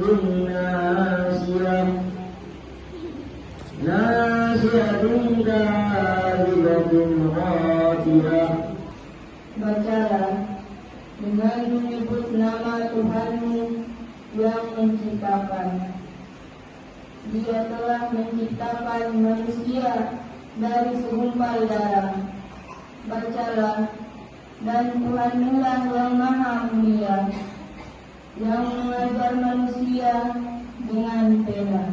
ناصية ناصية كاذبة خاطئة. Bacalah dengan menyebut nama Tuhanmu yang menciptakan. Dia telah menciptakan manusia dari segumpal darah. Bacalah, dan Tuhanmu lah yang maha mulia, yang mengajar manusia dengan pena.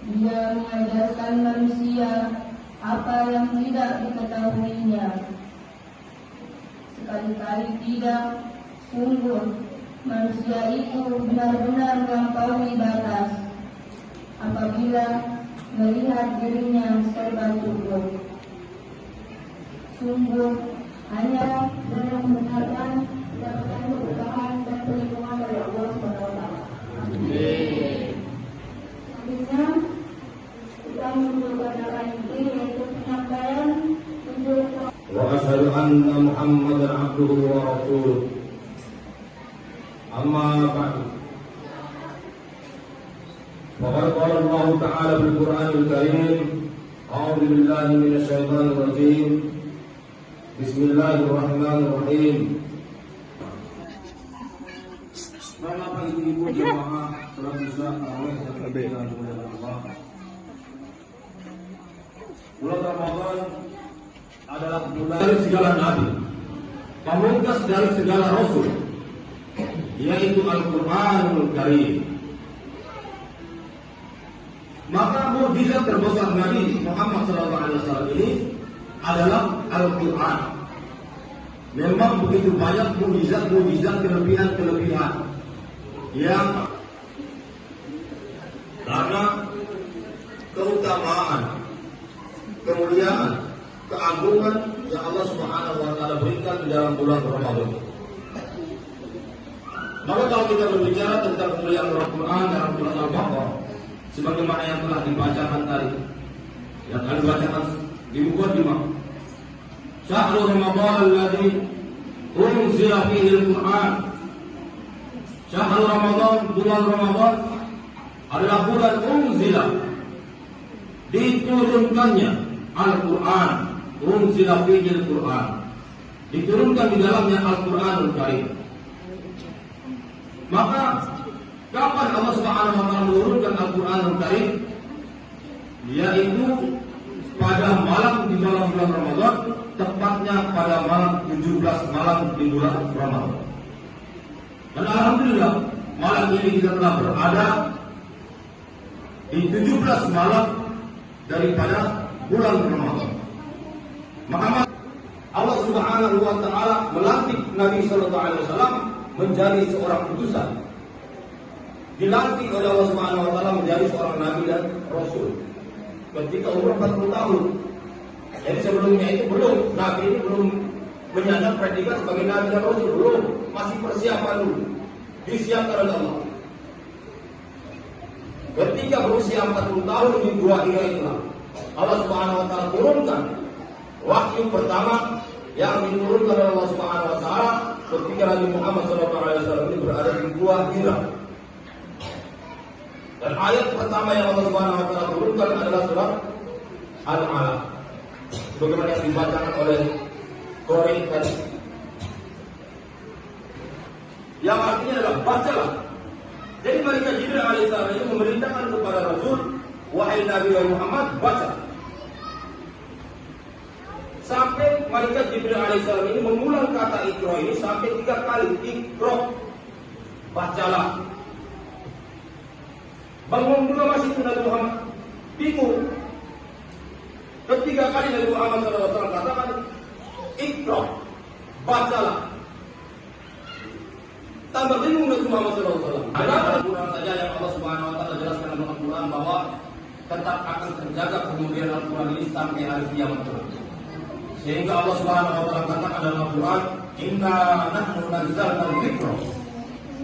Dia mengajarkan manusia apa yang tidak diketahuinya. Sekali-kali tidak, sungguh manusia itu benar-benar melampaui batas apabila melihat dirinya serba cukup. Sungguh hanya dengan membenarkan mendapatkan keberkahan dan perlindungan dari Allah SWT. Akhirnya kita memperkenalkan diri, yaitu penyampaian untuk وأشهد أن محمدا عبده ورسوله أما بعد فقد قال الله تعالى في القرآن الكريم أعوذ بالله من الشيطان الرجيم بسم الله الرحمن الرحيم. Bapak ibu jemaah salat isya tarawih dan Allah. Bulan Ramadan adalah bulan dari segala nabi, pamungkas dari segala rasul, yaitu Al-Qur'anul Karim. Maka mukjizat terbesar Nabi Muhammad SAW ini adalah Al-Quran. Memang begitu banyak mukjizat, kelebihan yang karena keutamaan, kemuliaan, keagungan yang Allah Subhanahu wa taala berikan di dalam bulan Ramadan. Maka kalau kita berbicara tentang kemuliaan Al-Quran dalam surat Al-Baqarah, sebagaimana yang telah dibacakan tadi, yang kami bacakan di Muqaddimah, Syahrul Ramadan alladzi unzila fihi al-Quran. Syahrul Ramadan, bulan Ramadan adalah bulan unzila, diturunkannya Al-Quran. Unzila fihi al-Quran, diturunkan di dalamnya Al-Quranul Karim. Maka kapan Allah Subhanahu wa taala menurunkan Al-Quranul Karim? Yaitu pada malam di malam bulan Ramadan, tepatnya pada malam 17 malam di bulan Ramadan. Dan alhamdulillah malam ini kita telah berada di 17 malam daripada bulan Ramadan. Maka Allah Subhanahu wa taala melantik Nabi sallallahu alaihi wasallam menjadi seorang utusan. Dilantik oleh Allah Subhanahu wa taala menjadi seorang nabi dan rasul ketika umur 40 tahun. Jadi sebelumnya itu belum, nabi ini belum menyandang predikat sebagai nabi dan rasul, belum, masih persiapan dulu. Disiapkan oleh Allah. Ketika berusia 40 tahun di 2 Hijrah itulah Allah Subhanahu wa taala turunkan wahyu pertama yang diturunkan oleh Allah Subhanahu wa taala ketika Nabi Muhammad SAW ini berada di 2 Hijrah. Dan ayat pertama yang Allah Subhanahu wa taala turunkan adalah surat Al-Alaq. Bagaimana yang dibacakan oleh Qori tadi. Yang artinya adalah bacalah. Jadi malaikat Jibril alaihissalam itu memerintahkan kepada Rasul, wahai Nabi Muhammad, baca. Sampai malaikat Jibril alaihissalam ini mengulang kata Iqra ini sampai 3 kali. Iqra, bacalah. Bangun juga masih itu Nabi Muhammad bingung. Ketiga kali Nabi Muhammad SAW katakan, Iqra, bacalah. Tambah bingung Nabi Muhammad SAW. Ada Al-Quran saja yang Allah Subhanahu wa taala jelaskan dalam Al-Quran bahwa tetap akan terjaga kemudian Al-Quran ini sampai hari kiamat kelak. Sehingga Allah Subhanahu wa taala katakan dalam Al-Quran, Inna nahnu nazzalna dzikra.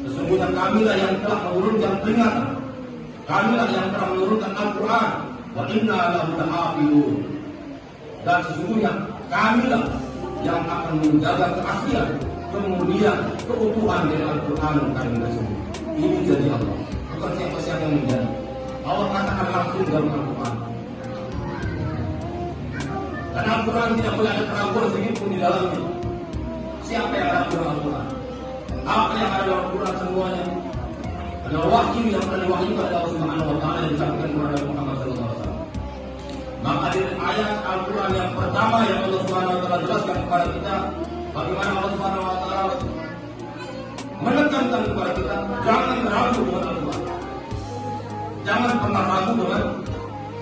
Sesungguhnya kamilah yang telah menurunkan peringatan. Kamilah yang telah menurunkan Al-Quran. Wa inna lahu lahafizun. Dan sesungguhnya kamilah yang akan menjaga keaslian, kemudian keutuhan dari Al-Quran Karim tersebut. ini jadi Allah. Bukan siapa-siapa yang menjadi. Allah katakan langsung dalam Al-Quran. Karena Al-Quran tidak boleh ada keraguan sedikitpun di dalamnya. Siapa yang ada dalam Al-Quran? Apa yang ada dalam Al-Quran semuanya adalah wahyu yang telah diwahyukan oleh Allah Subhanahu wa taala yang disampaikan kepada Nabi Muhammad sallallahu alaihi wasallam. Maka dari ayat Al-Quran yang pertama yang Allah Subhanahu wa taala jelaskan kepada kita bagaimana Allah Subhanahu wa taala menekankan kepada kita jangan ragu dengan Al-Quran. Jangan pernah ragu dengan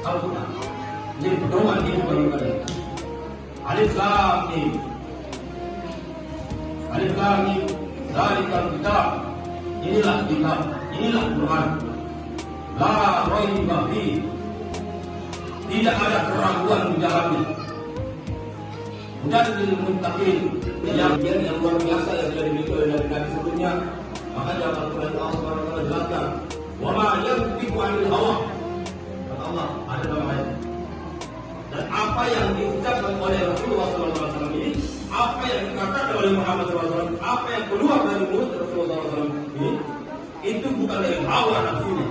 Al-Quran. Jadi pedoman ini bagi kalian. Alif Lam Mim. Alif Lam Mim. Zalikal kitab. Inilah kitab. Inilah Quran. La raiba fihi. Tidak ada keraguan di dalamnya. Hudan lil muttaqin. Yang luar biasa yang sudah dimiliki oleh Nabi sebelumnya. Maka dalam Al-Quran Allah Subhanahu wa taala jelaskan, "Wa ma yantiqu 'anil hawa." Kata Allah ada dalam ayat. Dan apa yang diucapkan oleh Rasulullah SAW ini, apa yang dikatakan oleh Muhammad SAW, apa yang keluar dari mulut Rasulullah SAW ini, itu bukan dari hawa nafsunya,